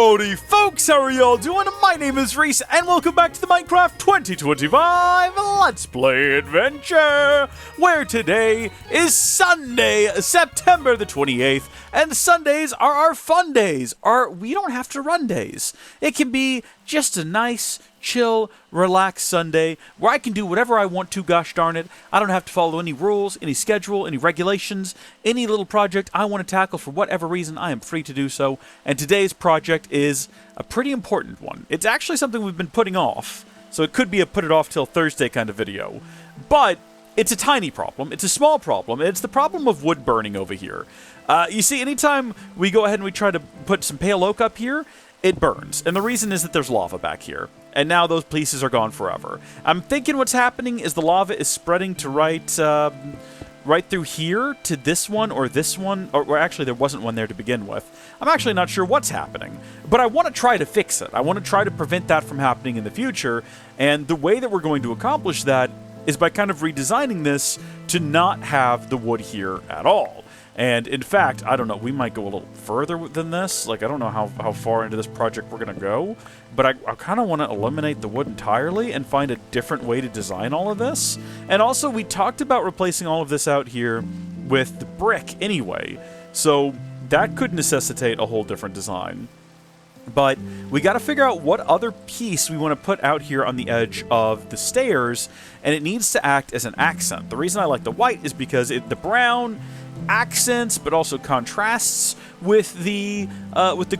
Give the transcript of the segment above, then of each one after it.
Howdy folks, how are y'all doing? My name is Reese, and welcome back to the Minecraft 2025 Let's Play Adventure, where today is Sunday, September the 28th, and Sundays are our fun days, we don't have to run days. It can be just a nice, chill, relaxed Sunday where I can do whatever I want to, gosh darn it. I don't have to follow any rules, any schedule, any regulations, any little project I want to tackle for whatever reason. I am free to do so, and today's project is a pretty important one. It's actually something we've been putting off, so it could be a put it off till Thursday kind of video, but it's a tiny problem. It's a small problem. It's the problem of wood burning over here. You see, anytime we go ahead and we try to put some pale oak up here, it burns, and the reason is that there's lava back here, and now those pieces are gone forever. I'm thinking what's happening is the lava is spreading to right through here to this one, or actually there wasn't one there to begin with. I'm actually not sure what's happening, but I want to try to fix it. I want to try to prevent that from happening in the future, and the way that we're going to accomplish that is by kind of redesigning this to not have the wood here at all. And in fact, I don't know, we might go a little further than this. Like, I don't know how far into this project we're going to go, but I kind of want to eliminate the wood entirely and find a different way to design all of this. And also, we talked about replacing all of this out here with the brick anyway, so that could necessitate a whole different design. But we got to figure out what other piece we want to put out here on the edge of the stairs, and it needs to act as an accent. The reason I like the white is because the brown accents, but also contrasts with the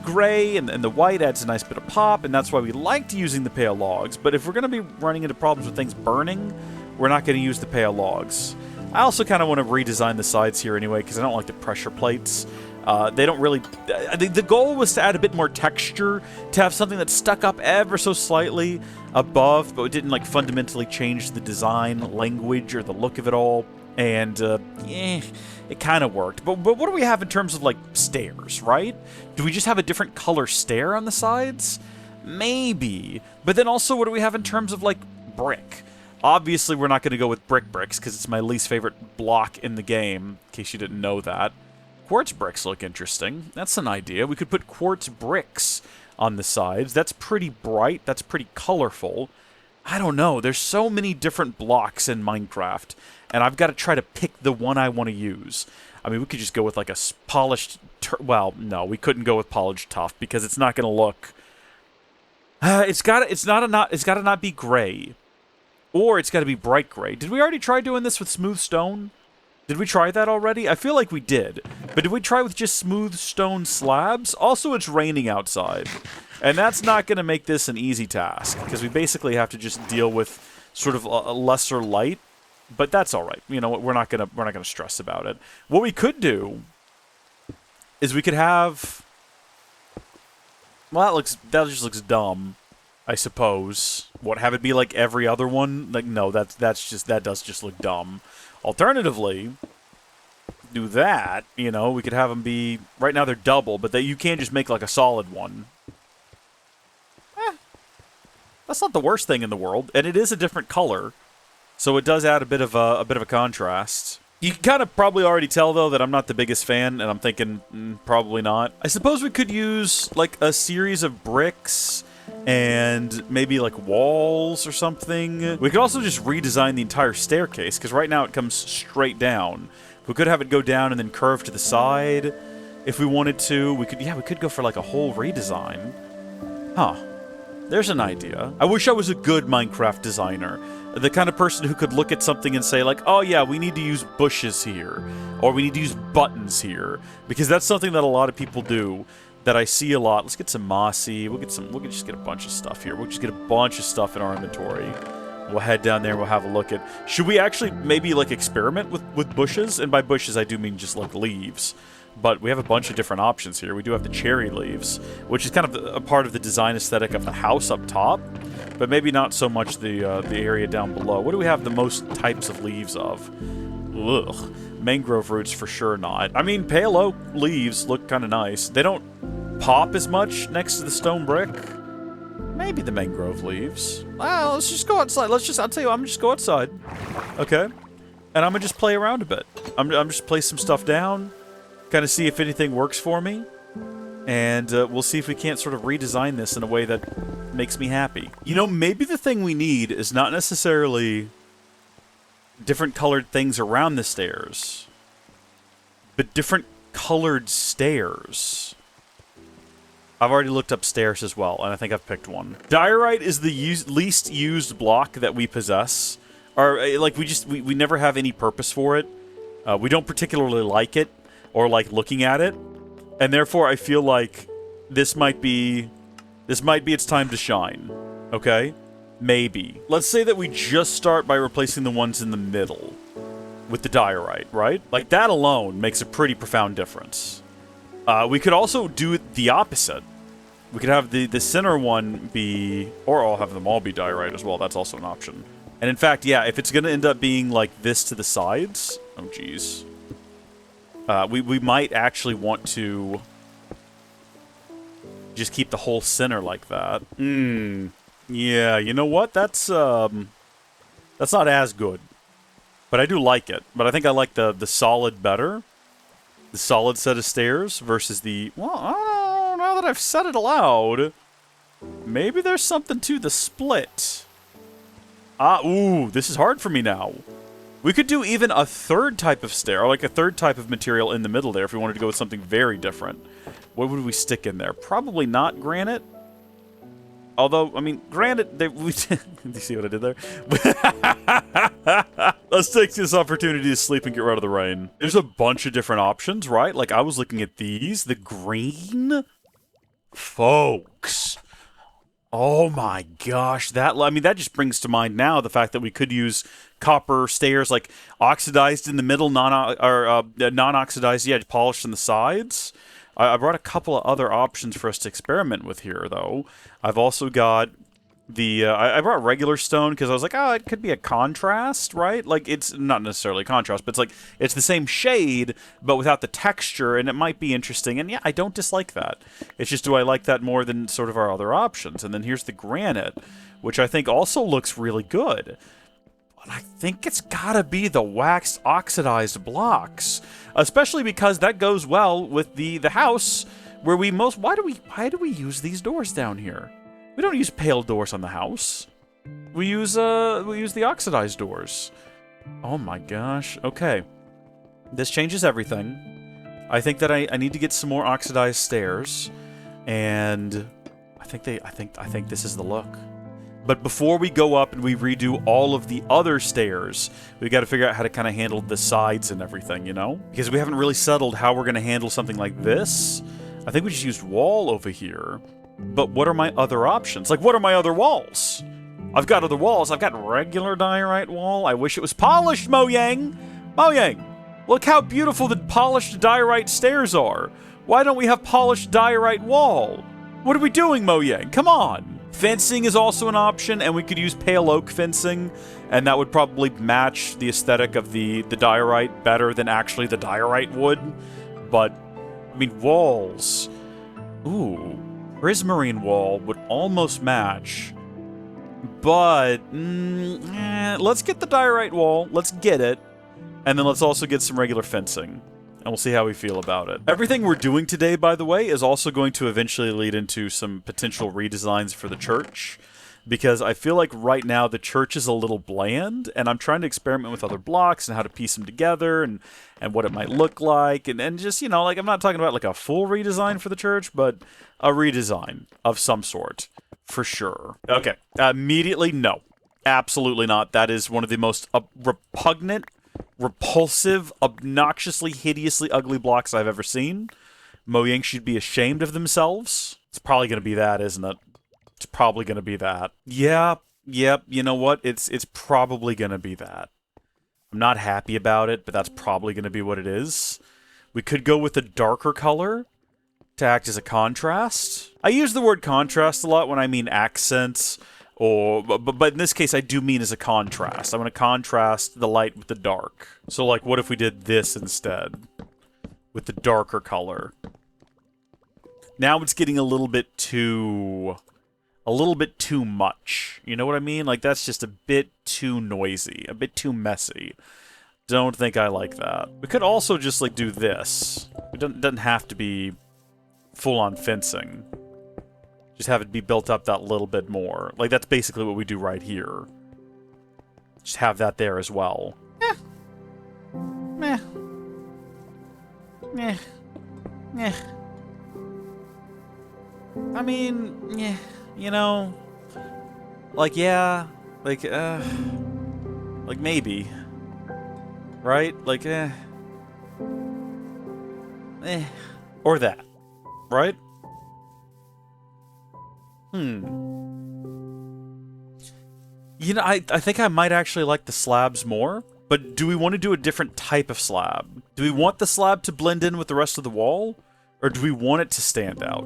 gray, and the white adds a nice bit of pop, and that's why we liked using the pale logs. But if we're going to be running into problems with things burning, we're not going to use the pale logs. I also kind of want to redesign the sides here anyway, because I don't like the pressure plates. They don't really... The goal was to add a bit more texture, to have something that stuck up ever so slightly above, but it didn't like fundamentally change the design, language, or the look of it all. And, it kind of worked. But what do we have in terms of, like, stairs, right? Do we just have a different color stair on the sides? Maybe. But then also, what do we have in terms of, like, brick? Obviously, we're not going to go with bricks, because it's my least favorite block in the game, in case you didn't know that. Quartz bricks look interesting. That's an idea. We could put quartz bricks on the sides. That's pretty bright. That's pretty colorful. I don't know. There's so many different blocks in Minecraft, and I've got to try to pick the one I want to use. I mean, we could just go with like a polished... well, no, we couldn't go with polished tuff because it's not going to look... it's got to not be gray, or it's got to be bright gray. Did we already try doing this with smooth stone? Did we try that already? I feel like we did. But did we try with just smooth stone slabs? Also, it's raining outside. And that's not going to make this an easy task, because we basically have to just deal with sort of a lesser light. But that's all right. You know, we're not gonna stress about it. What we could do is we could have... Well, that just looks dumb, I suppose. What, have it be like every other one? Like, no, that does just look dumb. Alternatively, do that, you know, we could have them be... Right now they're double, but you can't just make like a solid one. That's not the worst thing in the world, and it is a different color, so it does add a bit of a contrast. You can kind of probably already tell, though, that I'm not the biggest fan, and I'm thinking, probably not. I suppose we could use, like, a series of bricks and maybe, like, walls or something. We could also just redesign the entire staircase, because right now it comes straight down. We could have it go down and then curve to the side if we wanted to. We could go for, like, a whole redesign. Huh. There's an idea. I wish I was a good Minecraft designer. The kind of person who could look at something and say, like, oh yeah, we need to use bushes here. Or we need to use buttons here. Because that's something that a lot of people do, that I see a lot. Let's get some mossy. We'll just get a bunch of stuff here. We'll just get a bunch of stuff in our inventory. We'll head down there and we'll have a look at... Should we actually maybe, like, experiment with bushes? And by bushes, I do mean just, like, leaves. But we have a bunch of different options here. We do have the cherry leaves, which is kind of a part of the design aesthetic of the house up top, but maybe not so much the area down below. What do we have the most types of leaves of? Ugh. Mangrove roots for sure not. I mean, pale oak leaves look kind of nice. They don't pop as much next to the stone brick. Maybe the mangrove leaves. Well, let's just go outside. I'll tell you, I'm just go outside. Okay? And I'm gonna just play around a bit. I'm just play some stuff down. Kind of see if anything works for me. And we'll see if we can't sort of redesign this in a way that makes me happy. You know, maybe the thing we need is not necessarily different colored things around the stairs, but different colored stairs. I've already looked up stairs as well, and I think I've picked one. Diorite is the least used block that we possess. Or, like, we never have any purpose for it. We don't particularly like it, or like looking at it. And therefore, I feel like this might be its time to shine. Okay? Maybe. Let's say that we just start by replacing the ones in the middle with the diorite, right? Like, that alone makes a pretty profound difference. We could also do the opposite. We could have the center one be... Or I'll have them all be diorite as well. That's also an option. And in fact, yeah, if it's going to end up being like this to the sides... Oh, jeez. We might actually want to just keep the whole center like that. Yeah, you know what? That's not as good. But I do like it. But I think I like the solid better. The solid set of stairs versus the... Well, I don't know, now that I've said it aloud, maybe there's something to the split. Ooh, this is hard for me now. We could do even a third type of stair, or like a third type of material in the middle there if we wanted to go with something very different. What would we stick in there? Probably not granite. Although, I mean, granite... Do you see what I did there? Let's take this opportunity to sleep and get rid of the rain. There's a bunch of different options, right? Like, I was looking at these. The green... Folks. Oh my gosh. I mean, that just brings to mind now the fact that we could use copper stairs, like oxidized in the middle, non-oxidized, yeah, polished in the sides. I brought a couple of other options for us to experiment with here, though. I've also got the... I brought regular stone because I was like, oh, it could be a contrast, right? Like, it's not necessarily contrast, but it's like, it's the same shade, but without the texture, and it might be interesting. And yeah, I don't dislike that. It's just, do I like that more than sort of our other options? And then here's the granite, which I think also looks really good. But I think it's gotta be the waxed oxidized blocks, especially because that goes well with the house where we most... Why do we use these doors down here? We don't use pale doors on the house. We use the oxidized doors. Oh my gosh. Okay. This changes everything. I think that I need to get some more oxidized stairs, and I think this is the look. But before we go up and we redo all of the other stairs, we got to figure out how to kind of handle the sides and everything, you know? Because we haven't really settled how we're going to handle something like this. I think we just used wall over here. But what are my other options? Like, what are my other walls? I've got other walls. I've got regular diorite wall. I wish it was polished, Mojang. Mojang, look how beautiful the polished diorite stairs are. Why don't we have polished diorite wall? What are we doing, Mojang? Come on. Fencing is also an option, and we could use pale oak fencing, and that would probably match the aesthetic of the diorite better than actually the diorite would. But, I mean, walls. Ooh. Prismarine wall would almost match, but let's get the diorite wall. Let's get it, and then let's also get some regular fencing, and we'll see how we feel about it. Everything we're doing today, by the way, is also going to eventually lead into some potential redesigns for the church, because I feel like right now the church is a little bland, and I'm trying to experiment with other blocks and how to piece them together and what it might look like, and just, you know, like, I'm not talking about like a full redesign for the church, but a redesign of some sort, for sure. Okay, immediately, no. Absolutely not. That is one of the most repugnant, repulsive, obnoxiously, hideously ugly blocks I've ever seen. Mojang should be ashamed of themselves. It's probably going to be that, isn't it? It's probably going to be that. Yeah, yep, you know what? It's probably going to be that. I'm not happy about it, but that's probably going to be what it is. We could go with a darker color to act as a contrast. I use the word contrast a lot when I mean accents, but in this case I do mean as a contrast. I want to contrast the light with the dark. So, like, what if we did this instead? With the darker color. Now it's getting a little bit too much. You know what I mean? Like, that's just a bit too noisy, a bit too messy. Don't think I like that. We could also just, like, do this. It doesn't have to be full-on fencing. Just have it be built up that little bit more. Like, that's basically what we do right here. Just have that there as well. Meh. Meh. Meh. I mean, yeah, you know, like, yeah, like maybe, right? Like, or that, right? You know, I think I might actually like the slabs more, but do we want to do a different type of slab? Do we want the slab to blend in with the rest of the wall, or do we want it to stand out?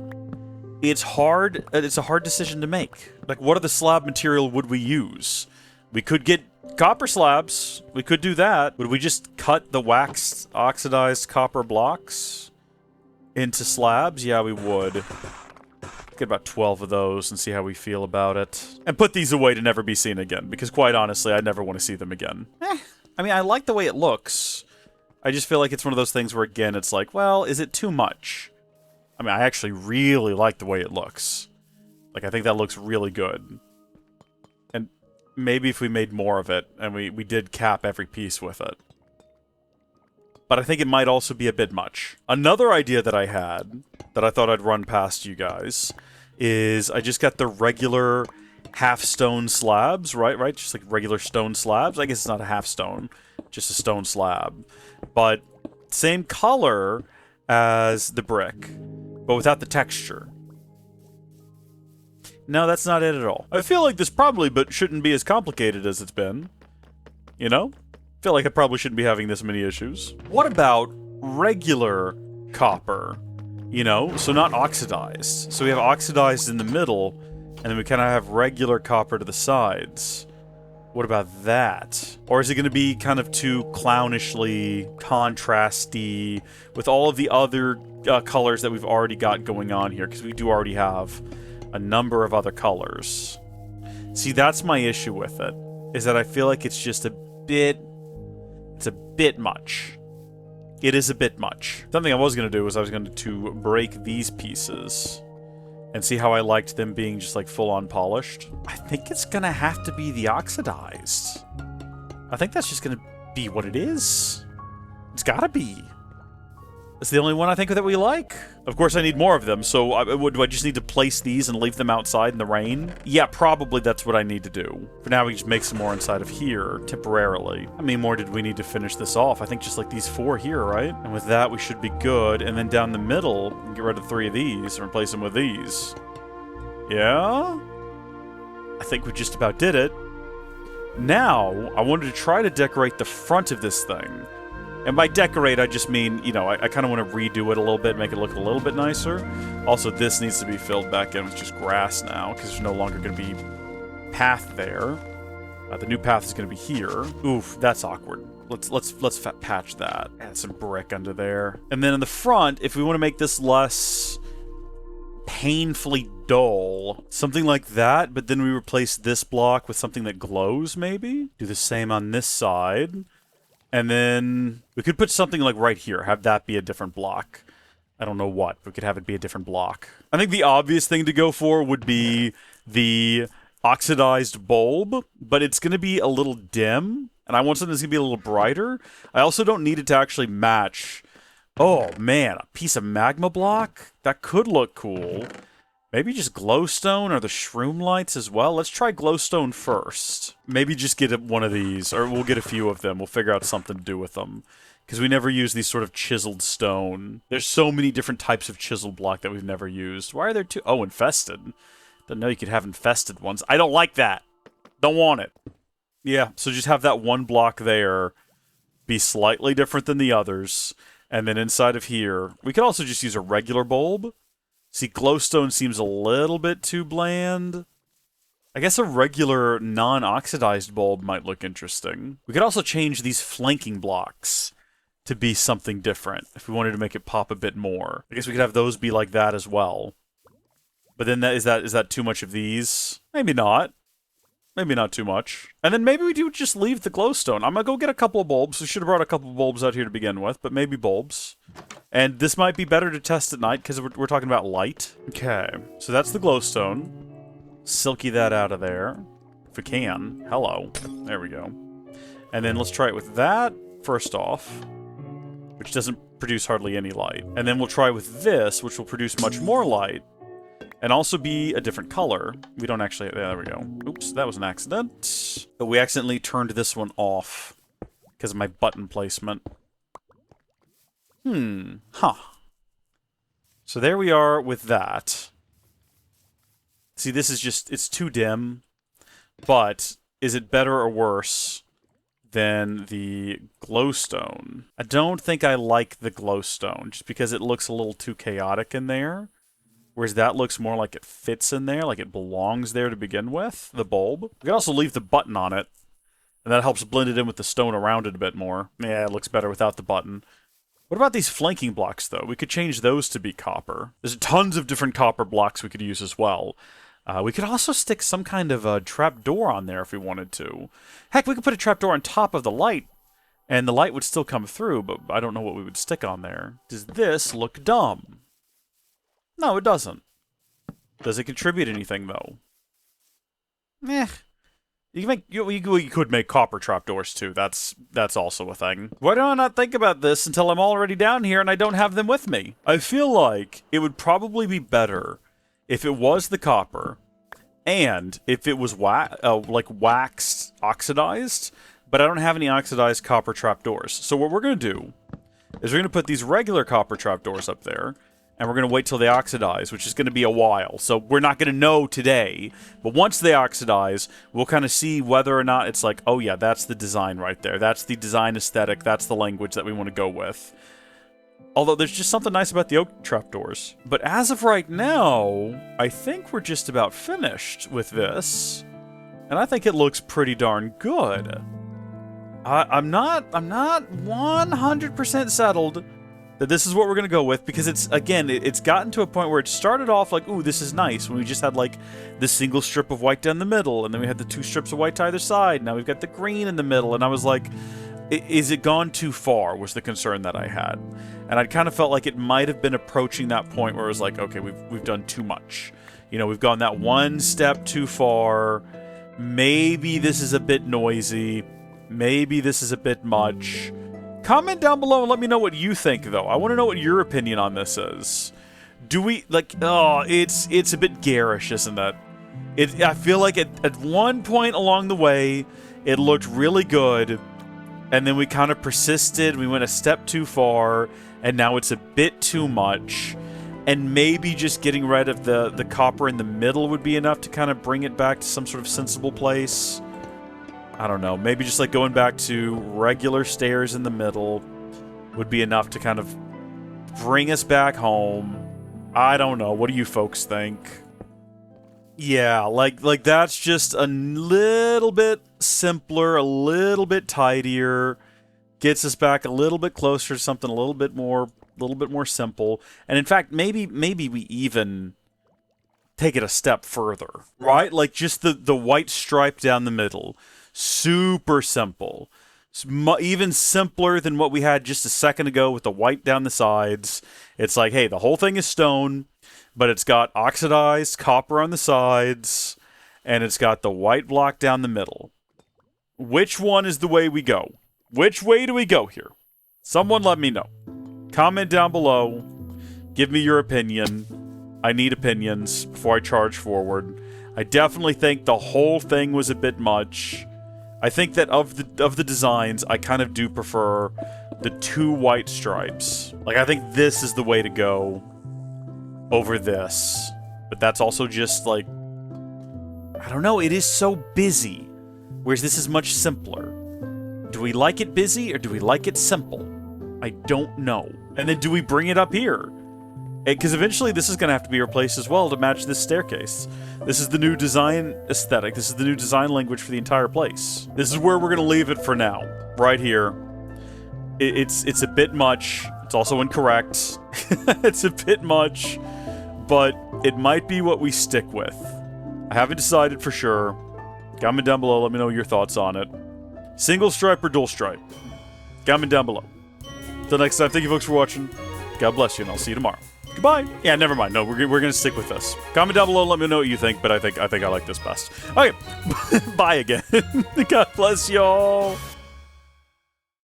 It's hard. It's a hard decision to make. Like, what other slab material would we use? We could get copper slabs. We could do that. Would we just cut the waxed, oxidized copper blocks into slabs? Yeah, we would. Get about 12 of those and see how we feel about it. And put these away to never be seen again, because quite honestly, I never want to see them again. I mean, I like the way it looks. I just feel like it's one of those things where, again, it's like, well, is it too much? I mean, I actually really like the way it looks. Like, I think that looks really good. And maybe if we made more of it, and we did cap every piece with it. But I think it might also be a bit much. Another idea that I had, that I thought I'd run past you guys, is I just got the regular half-stone slabs, right? Just like regular stone slabs. I guess it's not a half-stone, just a stone slab. But same color as the brick, but without the texture. No, that's not it at all. I feel like this probably shouldn't be as complicated as it's been. You know? I feel like I probably shouldn't be having this many issues. What about regular copper? You know, so not oxidized. So we have oxidized in the middle, and then we kind of have regular copper to the sides. What about that? Or is it going to be kind of too clownishly contrasty with all of the other colors that we've already got going on here? Because we do already have a number of other colors. See, that's my issue with it, is that I feel like it's just a bit much. It is a bit much. Something I was going to do was I was going to break these pieces and see how I liked them being just like full-on polished. I think it's going to have to be the oxidized. I think that's just going to be what it is. It's got to be. It's the only one I think that we like. Of course, I need more of them, so do I just need to place these and leave them outside in the rain? Yeah, probably that's what I need to do. For now, we can just make some more inside of here, temporarily. How many more did we need to finish this off? I think just like these 4 here, right? And with that, we should be good. And then down the middle, we can get rid of 3 of these and replace them with these. Yeah? I think we just about did it. Now, I wanted to try to decorate the front of this thing. And by decorate, I just mean, you know, I kind of want to redo it a little bit, make it look a little bit nicer. Also, this needs to be filled back in with just grass now, because there's no longer going to be path there. The new path is going to be here. Oof, that's awkward. Let's patch that. Add some brick under there. And then in the front, if we want to make this less painfully dull, something like that, but then we replace this block with something that glows, maybe? Do the same on this side. And then we could put something like right here, have that be a different block. I don't know what, but we could have it be a different block. I think the obvious thing to go for would be the oxidized bulb, but it's going to be a little dim, and I want something that's going to be a little brighter. I also don't need it to actually match. Oh man, a piece of magma block? That could look cool. Maybe just glowstone or the shroom lights as well. Let's try glowstone first. Maybe just get one of these, or we'll get a few of them. We'll figure out something to do with them. Because we never use these sort of chiseled stone. There's so many different types of chiseled block that we've never used. Why are there 2? Oh, infested. Didn't know you could have infested ones. I don't like that. Don't want it. Yeah, so just have that one block there be slightly different than the others. And then inside of here, we could also just use a regular bulb. See, glowstone seems a little bit too bland. I guess a regular non-oxidized bulb might look interesting. We could also change these flanking blocks to be something different if we wanted to make it pop a bit more. I guess we could have those be like that as well. But then is that too much of these? Maybe not. Maybe not too much. And then maybe we do just leave the glowstone. I'm gonna go get a couple of bulbs. We should have brought a couple of bulbs out here to begin with, but maybe bulbs. And this might be better to test at night, because we're talking about light. Okay, so that's the glowstone. Silky that out of there. If we can. Hello. There we go. And then let's try it with that, first off, which doesn't produce hardly any light. And then we'll try with this, which will produce much more light. And also be a different color. We don't actually... there we go. Oops, that was an accident. But we accidentally turned this one off because of my button placement. Huh. So there we are with that. See, this is just... it's too dim. But is it better or worse than the glowstone? I don't think I like the glowstone, just because it looks a little too chaotic in there. Whereas that looks more like it fits in there, like it belongs there to begin with, the bulb. We can also leave the button on it, and that helps blend it in with the stone around it a bit more. Yeah, it looks better without the button. What about these flanking blocks, though? We could change those to be copper. There's tons of different copper blocks we could use as well. We could also stick some kind of a trapdoor on there if we wanted to. Heck, we could put a trapdoor on top of the light, and the light would still come through, but I don't know what we would stick on there. Does this look dumb? No, it doesn't. Does it contribute anything, though? Eh. You could make copper trapdoors, too. That's also a thing. Why do I not think about this until I'm already down here and I don't have them with me? I feel like it would probably be better if it was the copper, and if it was like waxed, oxidized, but I don't have any oxidized copper trapdoors. So what we're going to do is we're going to put these regular copper trapdoors up there, and we're going to wait till they oxidize, which is going to be a while. So we're not going to know today, but once they oxidize, we'll kind of see whether or not it's like, oh yeah, that's the design right there. That's the design aesthetic. That's the language that we want to go with. Although there's just something nice about the oak trapdoors. But as of right now, I think we're just about finished with this. And I think it looks pretty darn good. I'm not 100% settled that this is what we're going to go with, because it's gotten to a point where it started off like, ooh, this is nice, when we just had like the single strip of white down the middle, and then we had the two strips of white to either side. Now we've got the green in the middle, and I was like, is it gone too far, was the concern that I had. And I kind of felt like it might have been approaching that point where it was like, okay, we've done too much. You know, we've gone that one step too far. Maybe this is a bit noisy. Maybe this is a bit much. Comment down below and let me know what you think, though. I want to know what your opinion on this is. Do we, like, oh, it's a bit garish, isn't it? I feel like at one point along the way, it looked really good, and then we kind of persisted, we went a step too far, and now it's a bit too much. And maybe just getting rid of the copper in the middle would be enough to kind of bring it back to some sort of sensible place. I don't know, maybe just like going back to regular stairs in the middle would be enough to kind of bring us back home. I don't know, what do you folks think? Yeah, like that's just a little bit simpler, a little bit tidier, gets us back a little bit closer to something a little bit more simple. And in fact, maybe we even take it a step further, right? Like just the white stripe down the middle. Super simple. Even simpler than what we had just a second ago with the white down the sides. It's like, hey, the whole thing is stone, but it's got oxidized copper on the sides, and it's got the white block down the middle. Which one is the way we go? Which way do we go here? Someone let me know. Comment down below. Give me your opinion. I need opinions before I charge forward. I definitely think the whole thing was a bit much. I think that of the designs, I kind of do prefer the two white stripes. Like, I think this is the way to go over this. But that's also just, like, I don't know, it is so busy. Whereas this is much simpler. Do we like it busy or do we like it simple? I don't know. And then do we bring it up here? Because eventually this is going to have to be replaced as well to match this staircase. This is the new design aesthetic. This is the new design language for the entire place. This is where we're going to leave it for now. Right here. It's a bit much. It's also incorrect. It's a bit much. But it might be what we stick with. I haven't decided for sure. Comment down below. Let me know your thoughts on it. Single stripe or dual stripe? Comment down below. Till next time, thank you folks for watching. God bless you, and I'll see you tomorrow. Goodbye. Yeah, never mind. No, we're gonna stick with this. Comment down below. Let me know what you think. But I think I like this best. Okay, bye again. God bless y'all.